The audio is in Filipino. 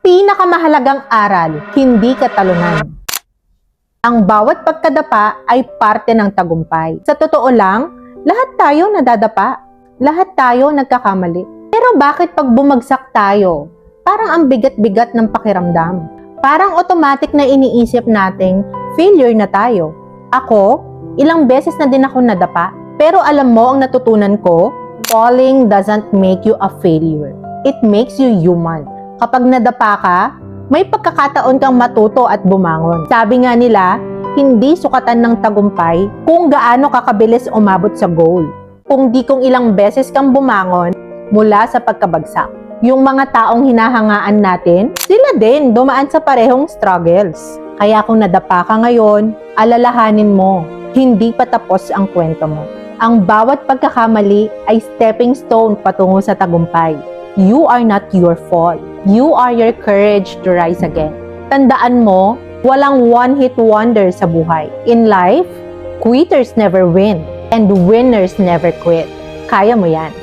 Pinakamahalagang aral, hindi katalunan. Ang bawat pagkadapa ay parte ng tagumpay. Sa totoo lang, lahat tayo nadadapa. Lahat tayo nagkakamali. Pero bakit pag bumagsak tayo, parang ang bigat-bigat ng pakiramdam? Parang automatic na iniisip nating failure na tayo. Ako, ilang beses na din ako nadapa. Pero alam mo ang natutunan ko? Falling doesn't make you a failure. It makes you human. Kapag nadapa ka, may pagkakataon kang matuto at bumangon. Sabi nga nila, hindi sukatan ng tagumpay kung gaano kakabilis umabot sa goal. Kung di kung ilang beses kang bumangon mula sa pagkabagsak. Yung mga taong hinahangaan natin, sila din dumaan sa parehong struggles. Kaya kung nadapa ka ngayon, alalahanin mo, hindi pa tapos ang kwento mo. Ang bawat pagkakamali ay stepping stone patungo sa tagumpay. You are not your fault. You are your courage to rise again. Tandaan mo, walang one-hit wonder sa buhay. In life, quitters never win and winners never quit. Kaya mo yan.